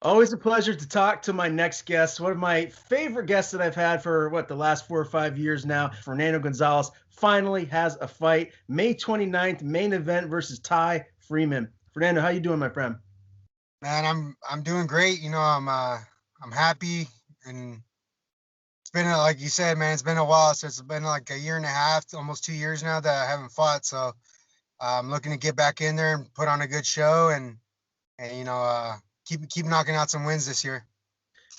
Always a pleasure to talk to my next guest. One of my favorite guests that I've had for the last 4 or 5 years now. Fernando Gonzalez finally has a fight. May 29th, main event versus Ty Freeman. Fernando, how you doing, my friend? Man, I'm doing great. I'm happy, and it's been like you said, man. It's been a while. So it's been like a year and a half, almost 2 years now that I haven't fought. So I'm looking to get back in there and put on a good show, and keep knocking out some wins this year.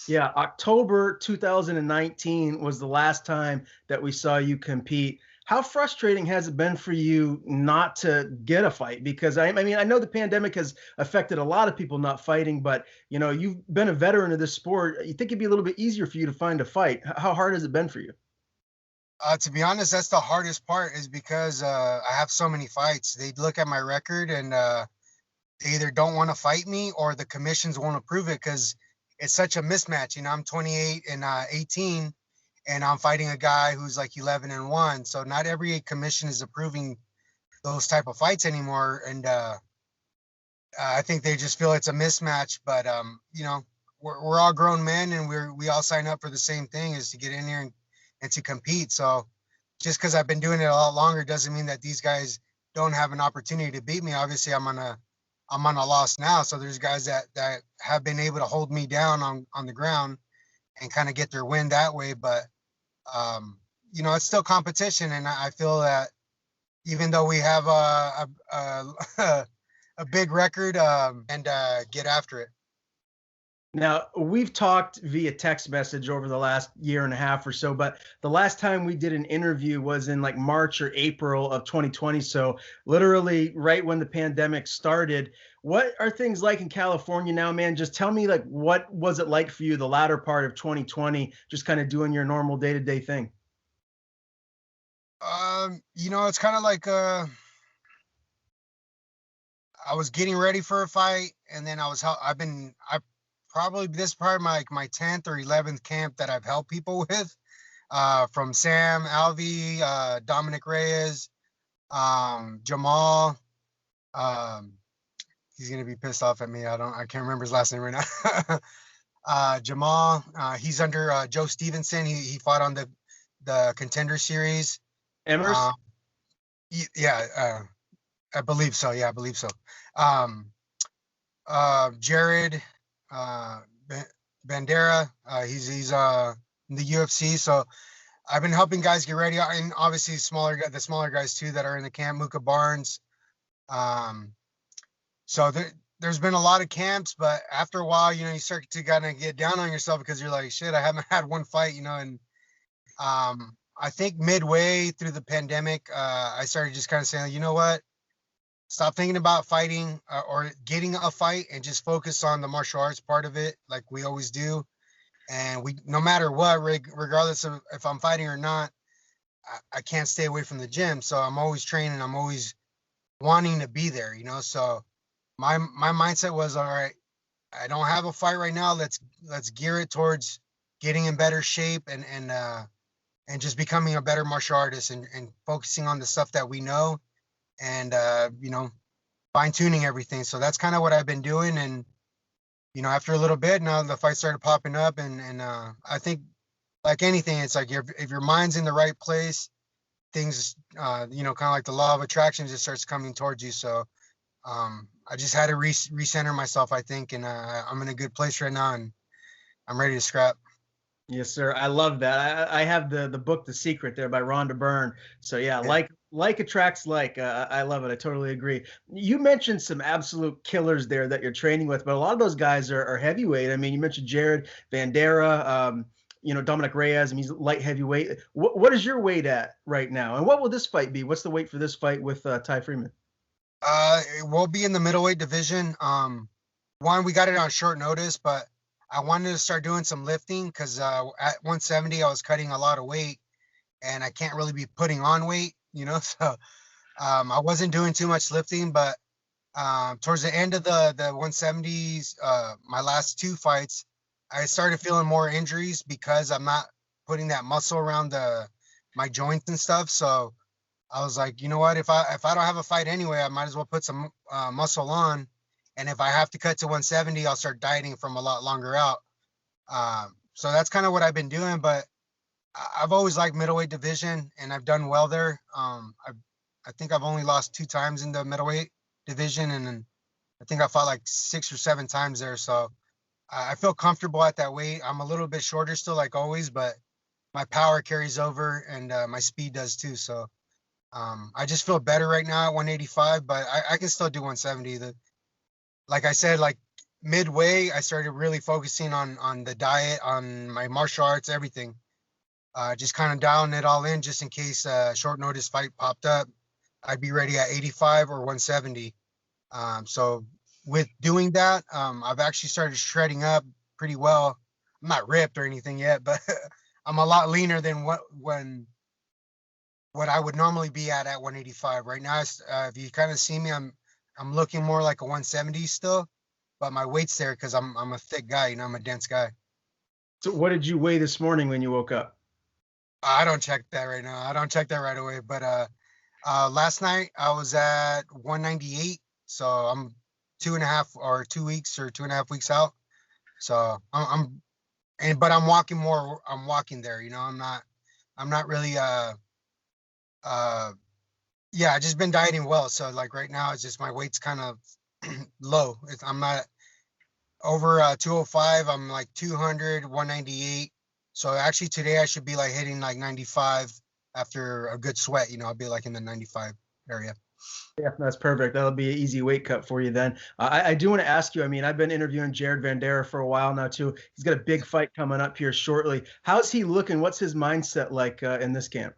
Yeah, October 2019 was the last time that we saw you compete. How frustrating has it been for you not to get a fight? Because I mean, I know the pandemic has affected a lot of people not fighting, but you've been a veteran of this sport. You think it'd be a little bit easier for you to find a fight? How hard has it been for you? To be honest, that's the hardest part is because I have so many fights. They look at my record and they either don't want to fight me or the commissions won't approve it because it's such a mismatch. I'm 28 and 18, and I'm fighting a guy who's like 11 and 1. So not every commission is approving those type of fights anymore, and I think they just feel it's a mismatch. But we're all grown men, and we all sign up for the same thing, is to get in here and to compete. So just because I've been doing it a lot longer doesn't mean that these guys don't have an opportunity to beat me. Obviously, I'm on a loss now. So there's guys that have been able to hold me down on the ground and kind of get their win that way. But it's still competition, and I feel that even though we have a a big record, and get after it. Now, we've talked via text message over the last year and a half or so, but the last time we did an interview was in like March or April of 2020. So, literally, right when the pandemic started. What are things like in California now, man? Just tell me, like, what was it like for you the latter part of 2020, just kind of doing your normal day to day thing? It's kind of like I was getting ready for a fight, and then I probably this is probably my 10th or 11th camp that I've helped people with, from Sam Alvey, Dominic Reyes, Jamal. Um, he's gonna be pissed off at me. I can't remember his last name right now. Jamal. He's under Joe Stevenson. He fought on the Contender Series. Emmers? Um, yeah, I believe so. Yeah, I believe so. Um, Jared, uh, Bandera. He's in the UFC. So I've been helping guys get ready, and obviously the smaller guys too that are in the camp. Mooka Barnes. Um, so there's been a lot of camps, but after a while, you start to kind of get down on yourself because you're like, shit, I haven't had one fight, and I think midway through the pandemic, I started just kind of saying, you know what, stop thinking about fighting, or getting a fight, and just focus on the martial arts part of it, like we always do. And no matter what, regardless of if I'm fighting or not, I can't stay away from the gym. So I'm always training. I'm always wanting to be there. So my mindset was, all right, I don't have a fight right now. Let's gear it towards getting in better shape, and just becoming a better martial artist, and focusing on the stuff that we know, and fine tuning everything. So that's kind of what I've been doing. And after a little bit, now the fights started popping up, and I think, like anything, it's like if your mind's in the right place, things, kind of like the law of attraction, just starts coming towards you. So I just had to recenter myself, I think, and I'm in a good place right now, and I'm ready to scrap. Yes, sir. I love that. I have the book The Secret there by Rhonda Byrne. So yeah, Yeah. like attracts like. I love it. I totally agree. You mentioned some absolute killers there that you're training with, but a lot of those guys are heavyweight. I mean, you mentioned Jared Bandera, Dominic Reyes. I mean, he's light heavyweight. What is your weight at right now, and what will this fight be? What's the weight for this fight with Ty Freeman? It will be in the middleweight division. One, we got it on short notice, but I wanted to start doing some lifting because at 170 I was cutting a lot of weight, and I can't really be putting on weight. So I wasn't doing too much lifting. But towards the end of the 170s, my last two fights, I started feeling more injuries because I'm not putting that muscle around the my joints and stuff. So I was like, you know what? If I don't have a fight anyway, I might as well put some muscle on, And if I have to cut to 170, I'll start dieting from a lot longer out. So that's kind of what I've been doing. But I've always liked middleweight division, and I've done well there. I think I've only lost 2 times in the middleweight division, and then I think I fought like 6 or 7 times there. So I feel comfortable at that weight. I'm a little bit shorter still, like always, but my power carries over, and my speed does too. So I just feel better right now at 185, but I can still do 170. Like I said, like midway, I started really focusing on the diet, on my martial arts, everything. Just kind of dialing it all in just in case a short notice fight popped up. I'd be ready at 85 or 170. So with doing that, I've actually started shredding up pretty well. I'm not ripped or anything yet, but I'm a lot leaner than what I would normally be at 185. Right now, if you kind of see me, I'm looking more like a 170 still, but my weight's there because I'm a thick guy, you know, I'm a dense guy. So what did you weigh this morning when you woke up? I don't check that right now. I don't check that right away. But last night I was at 198, so I'm 2 weeks or 2.5 weeks out. So but I'm walking more. I'm walking there. You know, I'm not really yeah, I just been dieting well. So like right now, it's just my weight's kind of low. I'm not over 205. I'm like 200, 198. So actually today I should be like hitting like 95 after a good sweat. You know, I'll be like in the 95 area. Yeah, that's perfect. That'll be an easy weight cut for you then. I do want to ask you, I mean, I've been interviewing Jared Vanderaa for a while now too. He's got a big fight coming up here shortly. How's he looking? What's his mindset like in this camp?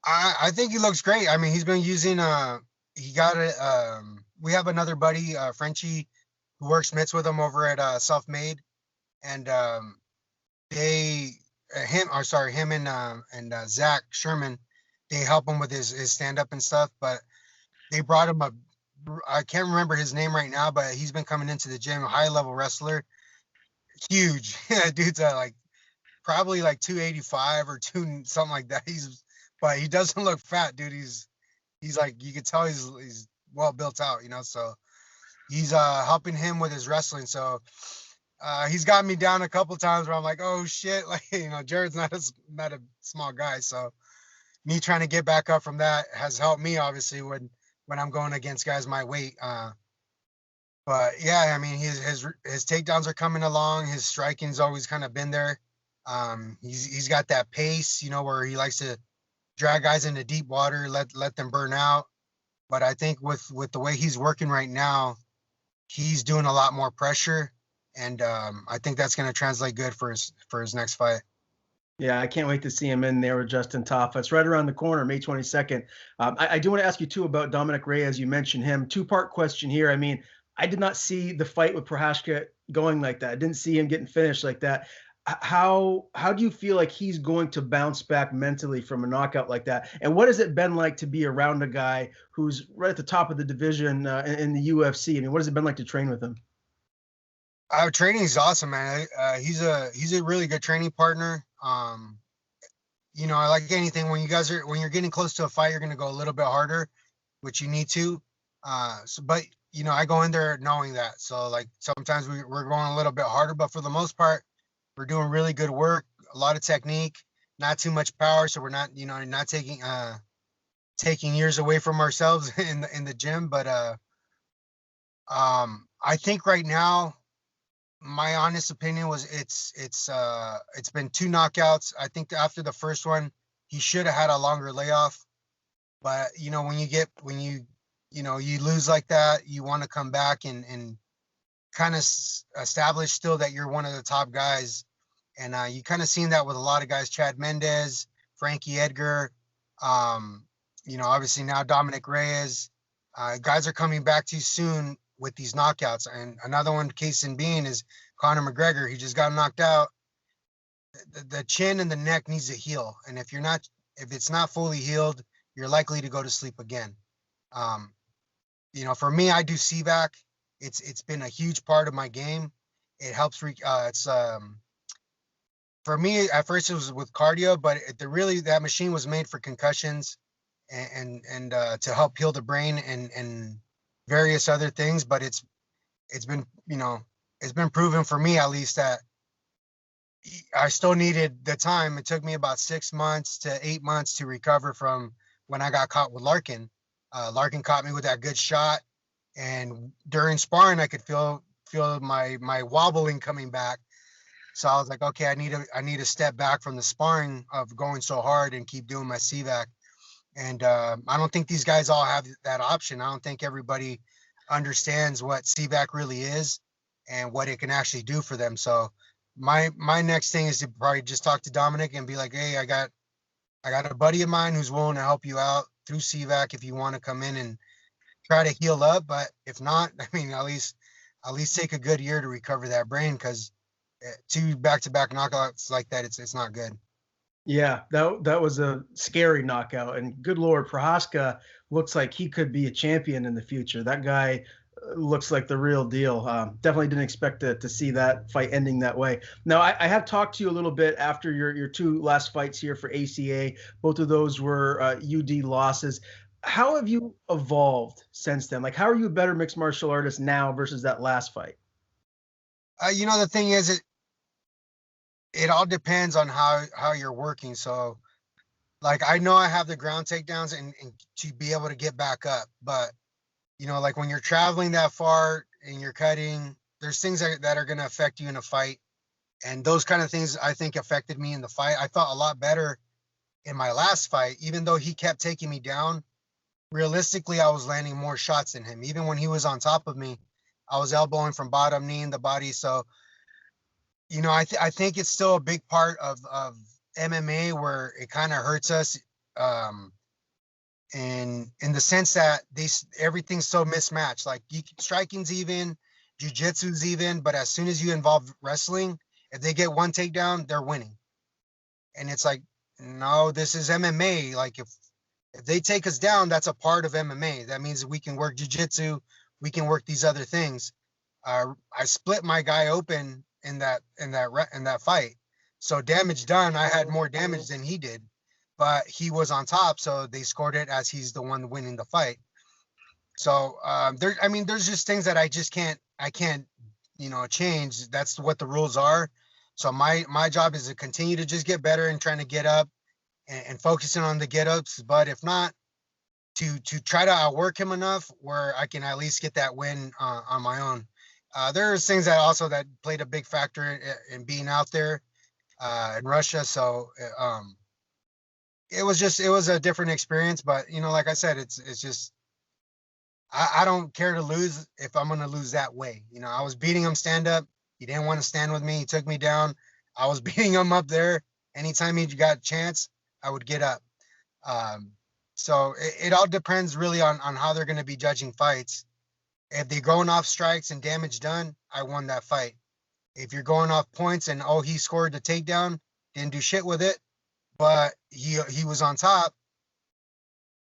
I think he looks great. I mean, he's been using he got it. We have another buddy, Frenchie, who works mitts with him over at Self Made, and him and Zach Sherman, they help him with his stand up and stuff. But they brought him I can't remember his name right now, but he's been coming into the gym, a high level wrestler, huge. Dude's like probably like 285 or something like that. But he doesn't look fat, dude. He's like, you can tell he's well built out, you know. So he's helping him with his wrestling. So he's got me down a couple times where I'm like, oh shit, like, you know, Jared's not a small guy. So me trying to get back up from that has helped me obviously when I'm going against guys my weight. But yeah, I mean, his takedowns are coming along. His striking's always kind of been there. He's got that pace, you know, where he likes to drag guys into deep water, let them burn out. But I think with the way he's working right now, he's doing a lot more pressure, and I think that's going to translate good for his next fight. Yeah, I can't wait to see him in there with Justin Taffa. It's right around the corner, May 22nd. I do want to ask you too about Dominic Reyes. You mentioned him. 2-part question here. I mean, I did not see the fight with Prochazka going like that. I didn't see him getting finished like that. How do you feel like he's going to bounce back mentally from a knockout like that? And what has it been like to be around a guy who's right at the top of the division in the UFC? I mean, what has it been like to train with him? Training is awesome, man. He's a really good training partner. You know, like anything, when you're getting close to a fight, you're going to go a little bit harder, which you need to. But you know, I go in there knowing that. So like sometimes we're going a little bit harder, but for the most part, we're doing really good work, a lot of technique, not too much power. So we're not, you know, not taking years away from ourselves in the gym. But I think right now, my honest opinion was it's been 2 knockouts. I think after the first one, he should have had a longer layoff. But you know, when you lose like that, you want to come back and kind of establish still that you're one of the top guys. And you kind of seen that with a lot of guys, Chad Mendez, Frankie Edgar, you know, obviously now Dominic Reyes. Guys are coming back too soon with these knockouts. And another one, case in being, is Conor McGregor. He just got knocked out. The chin and the neck needs to heal. And if it's not fully healed, you're likely to go to sleep again. You know, for me, I do CVAC. It's been a huge part of my game. It helps. For me, at first it was with cardio, but that machine was made for concussions and to help heal the brain and various other things. But it's been, it's been proven for me at least that I still needed the time. It took me about 6 months to 8 months to recover from when I got caught with Larkin. Larkin caught me with that good shot, and during sparring, I could feel my wobbling coming back. So I was like, okay, I need to step back from the sparring of going so hard and keep doing my CVAC. And I don't think these guys all have that option. I don't think everybody understands what CVAC really is and what it can actually do for them. So my next thing is to probably just talk to Dominic and be like, hey, I got a buddy of mine who's willing to help you out through CVAC if you want to come in and try to heal up. But if not, I mean, at least take a good year to recover that brain, because two back-to-back knockouts like that, it's not good. Yeah, that was a scary knockout, and good Lord, Prohaska looks like he could be a champion in the future. That guy looks like the real deal. Definitely didn't expect to see that fight ending that way. Now, I have talked to you a little bit after your two last fights here for ACA. Both of those were UD losses. How have you evolved since then? Like, how are you a better mixed martial artist now versus that last fight? The thing is, it all depends on how you're working. So, like, I know I have the ground takedowns and to be able to get back up, but like when you're traveling that far and you're cutting, there's things that are going to affect you in a fight. And those kind of things, I think, affected me in the fight. I felt a lot better in my last fight, even though he kept taking me down. Realistically, I was landing more shots than him. Even when he was on top of me, I was elbowing from bottom, knee in the body. So, I think it's still a big part of MMA where it kind of hurts us. In the sense that everything's so mismatched. Like, striking's even, jiu-jitsu's even, but as soon as you involve wrestling, if they get one takedown, they're winning. And it's like, no, this is MMA. Like, if they take us down, that's a part of MMA. That means we can work jiu-jitsu, we can work these other things. I split my guy open in that fight. So damage done, I had more damage than he did, but he was on top, so they scored it as he's the one winning the fight. So there's just things that I can't change. That's what the rules are. So my job is to continue to just get better and trying to get up and focusing on the get ups. But if not, to try to outwork him enough where I can at least get that win on my own. There's things that played a big factor in being out there in Russia. So it was a different experience. But like I said, it's just I don't care to lose if I'm going to lose that way. I was beating him stand up. He didn't want to stand with me. He took me down. I was beating him up there. Anytime he got a chance, I would get up. So it all depends really on how they're going to be judging fights. If they're going off strikes and damage done, I won that fight. If you're going off points and, he scored the takedown, didn't do shit with it, but he was on top,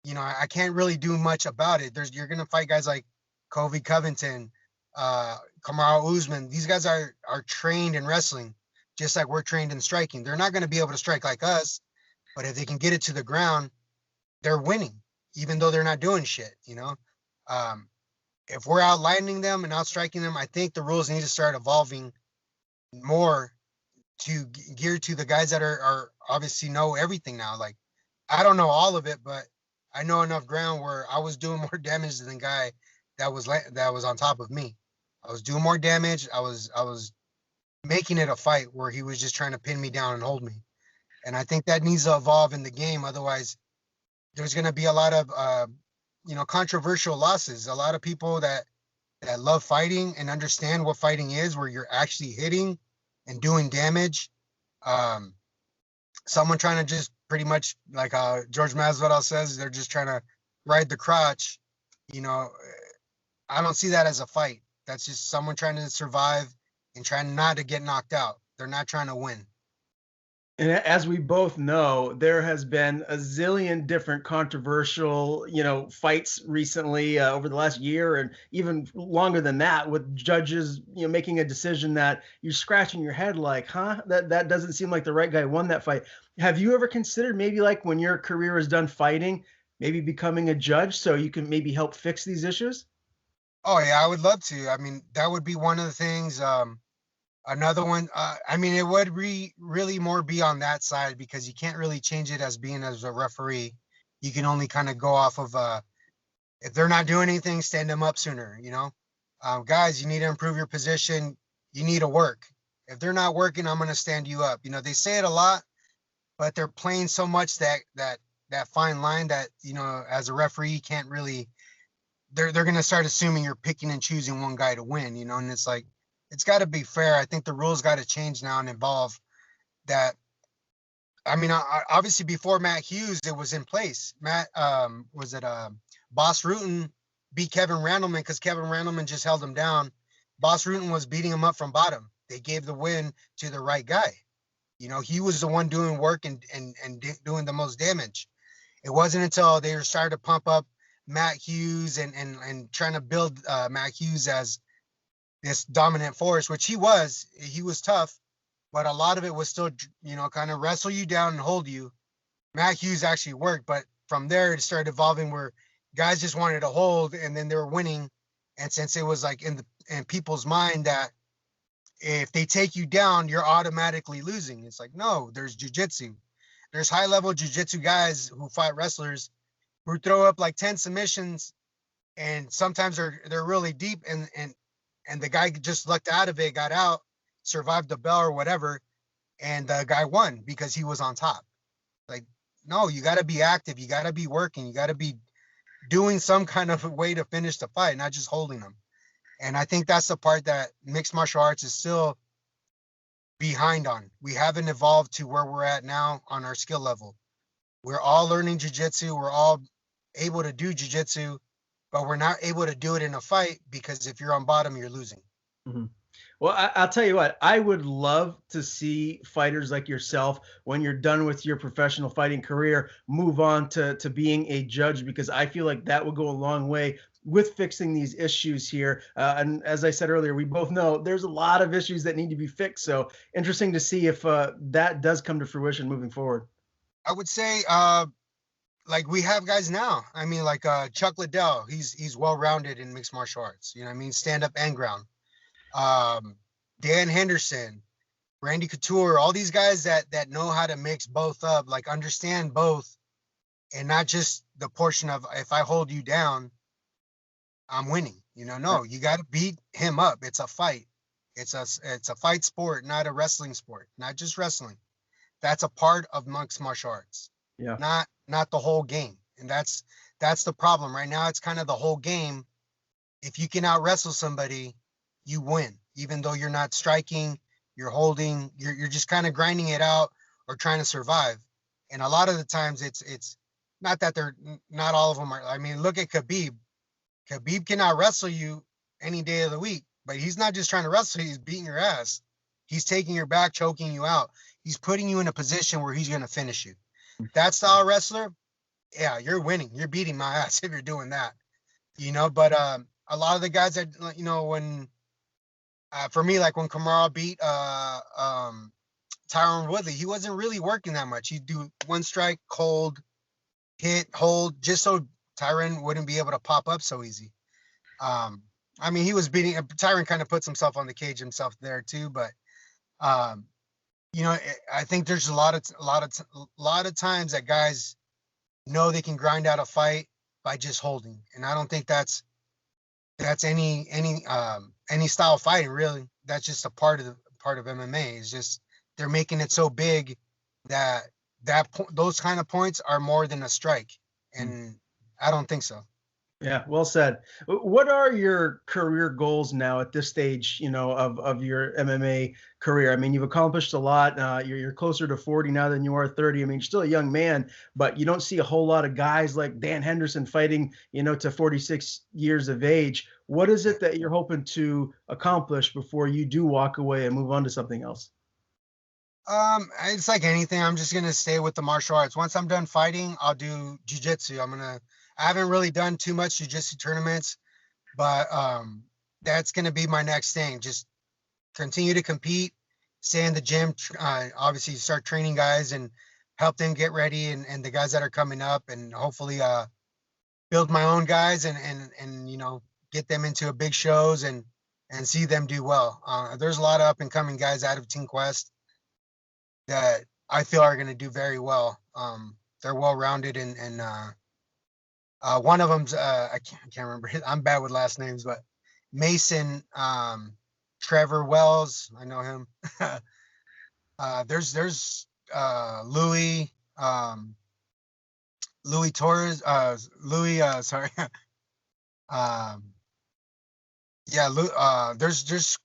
I can't really do much about it. You're going to fight guys like Kobe Covington, Kamaru Usman. These guys are trained in wrestling, just like we're trained in striking. They're not going to be able to strike like us, but if they can get it to the ground, they're winning, even though they're not doing shit, if we're outlining them and outstriking them, I think the rules need to start evolving more to gear to the guys that are obviously know everything now. Like, I don't know all of it, but I know enough ground where I was doing more damage than the guy that was on top of me. I was doing more damage. I was making it a fight where he was just trying to pin me down and hold me. And I think that needs to evolve in the game. Otherwise, there's going to be a lot of controversial losses. A lot of people that love fighting and understand what fighting is, where you're actually hitting and doing damage. Someone trying to just pretty much, like George Masvidal says, they're just trying to ride the crotch. I don't see that as a fight. That's just someone trying to survive and trying not to get knocked out. They're not trying to win. And as we both know, there has been a zillion different controversial, fights recently over the last year and even longer than that, with judges, making a decision that you're scratching your head like, huh, that doesn't seem like the right guy won that fight. Have you ever considered maybe, like, when your career is done fighting, maybe becoming a judge so you can maybe help fix these issues? Oh yeah, I would love to. I mean, that would be one of the things. Another one, I mean, it would really more be on that side because you can't really change it as being as a referee. You can only kind of go off of if they're not doing anything, stand them up sooner. Guys, you need to improve your position. You need to work. If they're not working, I'm gonna stand you up. They say it a lot, but they're playing so much that fine line that as a referee, you can't really. They're gonna start assuming you're picking and choosing one guy to win. And it's like it's got to be fair. I think the rules got to change now and involve that. I mean, obviously before Matt Hughes, it was in place. Matt, was it Boss Rutan beat Kevin Randleman because Kevin Randleman just held him down. Boss Rutan was beating him up from bottom. They gave the win to the right guy. He was the one doing work and doing the most damage. It wasn't until they started to pump up Matt Hughes and trying to build Matt Hughes as this dominant force, which he was. He was tough, but a lot of it was still, kind of wrestle you down and hold you. Matt Hughes actually worked, but from there it started evolving where guys just wanted to hold, and then they were winning. And since it was like in people's mind that if they take you down, you're automatically losing. It's like, no, there's jujitsu. There's high level jujitsu guys who fight wrestlers who throw up like 10 submissions, and sometimes they're really deep, and the guy just lucked out of it, got out, survived the bell or whatever, and the guy won because he was on top. Like, no, you got to be active, you got to be working, you got to be doing some kind of way to finish the fight, not just holding them. And I think that's the part that mixed martial arts is still behind on. We haven't evolved to where we're at now on our skill level. We're all learning jiu-jitsu, we're all able to do jiu-jitsu, but we're not able to do it in a fight because if you're on bottom, you're losing. Mhm. Well, I'll tell you what, I would love to see fighters like yourself, when you're done with your professional fighting career, move on to being a judge, because I feel like that will go a long way with fixing these issues here. And as I said earlier, we both know there's a lot of issues that need to be fixed. So interesting to see if that does come to fruition moving forward. I would say, like we have guys now. I mean, like Chuck Liddell, he's well rounded in mixed martial arts. I mean, stand up and ground. Dan Henderson, Randy Couture, all these guys that know how to mix both up, like understand both, and not just the portion of if I hold you down, I'm winning. No, you got to beat him up. It's a fight. It's a fight sport, not a wrestling sport, not just wrestling. That's a part of mixed martial arts, Yeah. not the whole game. And that's the problem right now. It's kind of the whole game. If you can out wrestle somebody, you win, even though you're not striking, you're holding, you're just kind of grinding it out or trying to survive. And a lot of the times it's not that they're not all of them are. I mean, look at Khabib. Khabib can out wrestle you any day of the week, but he's not just trying to wrestle, he's beating your ass. He's taking your back, choking you out. He's putting you in a position where he's going to finish you. That style wrestler, yeah, you're winning. You're beating my ass if you're doing that. But a lot of the guys that when for me, like when Kamara beat Tyron Woodley, he wasn't really working that much. He'd do one strike, cold, hit, hold, just so Tyron wouldn't be able to pop up so easy. I mean, he was beating Tyron, kind of puts himself on the cage himself there too, but I think there's a lot of times that guys know they can grind out a fight by just holding, and I don't think that's any style of fighting really. That's just a part of MMA. It's just they're making it so big that those kind of points are more than a strike, and I don't think so. Yeah, well said. What are your career goals now at this stage, of your MMA career? I mean, you've accomplished a lot. You're closer to 40 now than you are 30. I mean, you're still a young man, but you don't see a whole lot of guys like Dan Henderson fighting, to 46 years of age. What is it that you're hoping to accomplish before you do walk away and move on to something else? It's like anything. I'm just gonna stay with the martial arts. Once I'm done fighting, I'll do jujitsu. I haven't really done too much jujitsu tournaments, but that's gonna be my next thing. Just continue to compete, stay in the gym. Obviously, start training guys and help them get ready, and the guys that are coming up, and hopefully build my own guys and get them into big shows and see them do well. There's a lot of up and coming guys out of Team Quest that I feel are going to do very well. They're well rounded, and one of them's I can't remember. I'm bad with last names, but Mason, Trevor Wells, I know him. There's Louis, Louis Torres, Louis, sorry. Yeah, there's just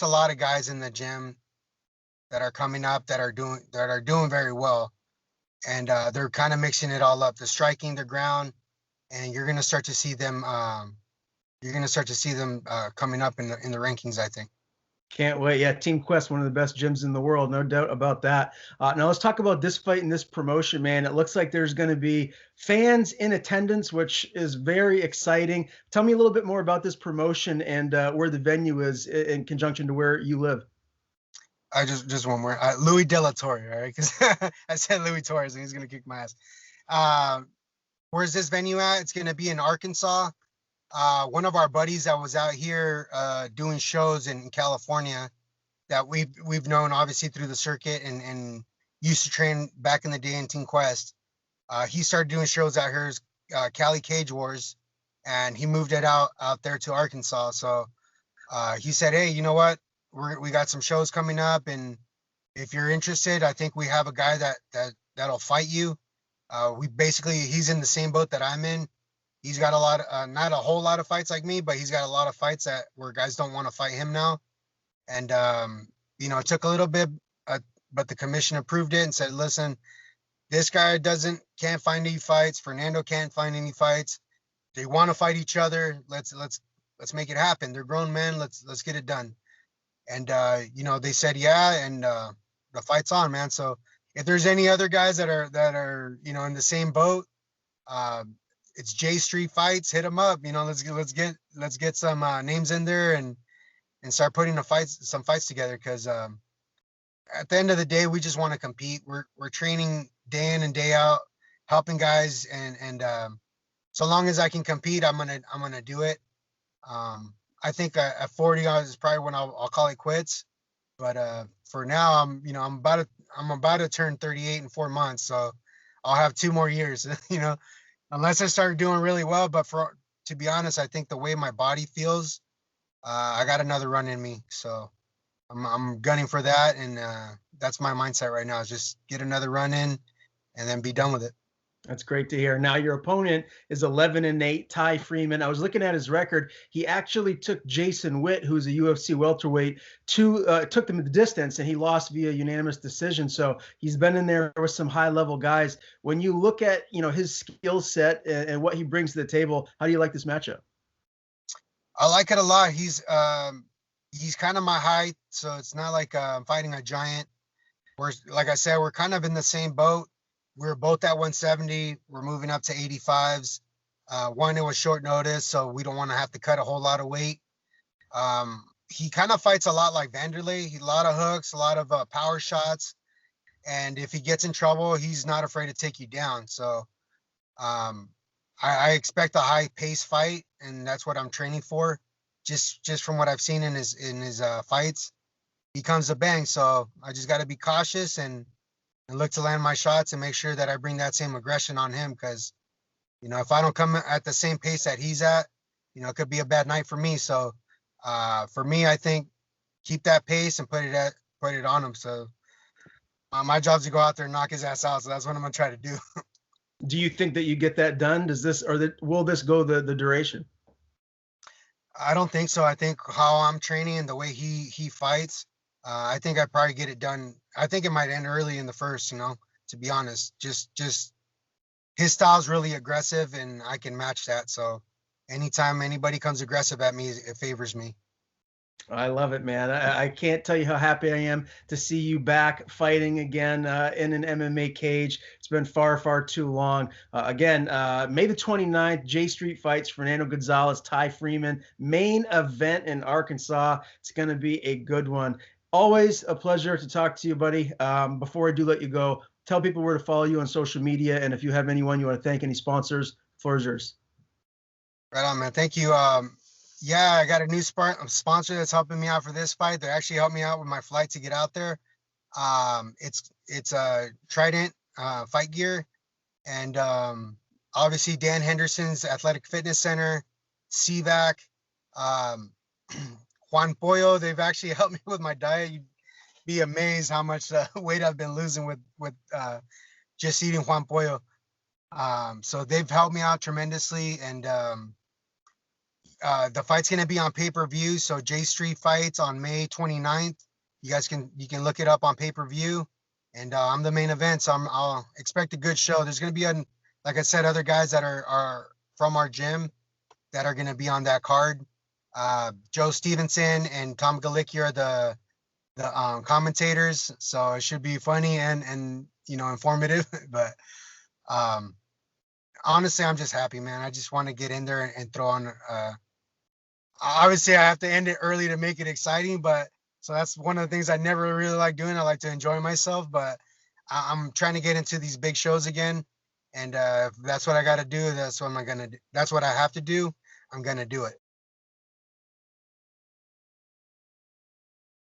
a lot of guys in the gym that are coming up that are doing very well, and they're kind of mixing it all up, the striking, the ground, and you're gonna start to see them. Coming up in the rankings, I think. Can't wait. Yeah, Team Quest, one of the best gyms in the world, no doubt about that. Now let's talk about this fight and this promotion, man. It looks like there's going to be fans in attendance, which is very exciting. Tell me a little bit more about this promotion and where the venue is in conjunction to where you live. I just one more. Louis De La Torre, all right? Because I said Louis Torres, and he's going to kick my ass. Where's this venue at? It's going to be in Arkansas. One of our buddies that was out here doing shows in California that we've known obviously through the circuit and used to train back in the day in Team Quest. He started doing shows out here, Cali Cage Wars, and he moved it out there to Arkansas. So he said, "Hey, you know what? We got some shows coming up, and if you're interested, I think we have a guy that'll fight you." He's in the same boat that I'm in. He's got a lot of, not a whole lot of fights like me, but he's got a lot of fights where guys don't want to fight him now. And, it took a little bit, but the commission approved it and said, listen, this guy can't find any fights. Fernando can't find any fights. They want to fight each other. Let's make it happen. They're grown men. Let's get it done. And, they said, yeah. And, the fight's on, man. So if there's any other guys that are, in the same boat, it's J Street Fights. Hit them up. Let's get some names in there and start putting some fights together. Because at the end of the day, we just want to compete. We're training day in and day out, helping guys, and so long as I can compete, I'm gonna do it. I think at 40 is probably when I'll call it quits. But for now, I'm about to turn 38 in 4 months, so I'll have 2 more years. Unless I start doing really well. But to be honest, I think the way my body feels, I got another run in me. So I'm gunning for that. And that's my mindset right now, is just get another run in and then be done with it. That's great to hear. Now, your opponent is 11-8, Ty Freeman. I was looking at his record. He actually took Jason Witt, who's a UFC welterweight, took them the distance, and he lost via unanimous decision. So he's been in there with some high-level guys. When you look at, his skill set and what he brings to the table, how do you like this matchup? I like it a lot. He's kind of my height, so it's not like I'm fighting a giant. Like I said, we're kind of in the same boat. We're both at 170. We're moving up to 85s. It was short notice, so we don't want to have to cut a whole lot of weight. He kind of fights a lot like Vanderlei. A lot of hooks, a lot of power shots. And if he gets in trouble, he's not afraid to take you down. So I expect a high-paced fight, and that's what I'm training for. Just from what I've seen in his fights, he comes to bang. So I just got to be cautious and look to land my shots and make sure that I bring that same aggression on him. Because, if I don't come at the same pace that he's at, it could be a bad night for me. So for me, I think keep that pace and put it on him. So my job is to go out there and knock his ass out. So that's what I'm going to try to do. Do you think that you get that done? Will this go the duration? I don't think so. I think how I'm training and the way he fights, I think I probably get it done. I think it might end early in the first, to be honest. Just his style is really aggressive, and I can match that. So anytime anybody comes aggressive at me, it favors me. I love it, man. I can't tell you how happy I am to see you back fighting again in an MMA cage. It's been far, far too long. Again, May the 29th, J Street Fights, Fernando Gonzalez, Ty Freeman, main event in Arkansas. It's going to be a good one. Always a pleasure to talk to you, buddy. Before I do let you go, tell people where to follow you on social media, and if you have anyone you want to thank, any sponsors, the floor is yours. Right on, man. Thank you. Yeah, I got a new sponsor that's helping me out for this fight. They actually helped me out with my flight to get out there. It's a Trident fight gear, and obviously Dan Henderson's Athletic Fitness Center, CVAC, um, Juan Pollo. They've actually helped me with my diet. You'd be amazed how much weight I've been losing with just eating Juan Pollo. So they've helped me out tremendously, and the fight's gonna be on pay-per-view. So J Street fights on May 29th. You can look it up on pay-per-view, and I'm the main event, so I'll expect a good show. There's gonna be like I said, other guys that are from our gym that are gonna be on that card. Joe Stevenson and Tom Galicki are the commentators, so it should be funny and informative. But um, honestly, I'm just happy, man. I just want to get in there and throw on. Obviously, I have to end it early to make it exciting, but so that's one of the things I never really like doing. I like to enjoy myself, but I'm trying to get into these big shows again, and if that's what I got to do. That's what I'm gonna do. That's what I have to do. I'm gonna do it.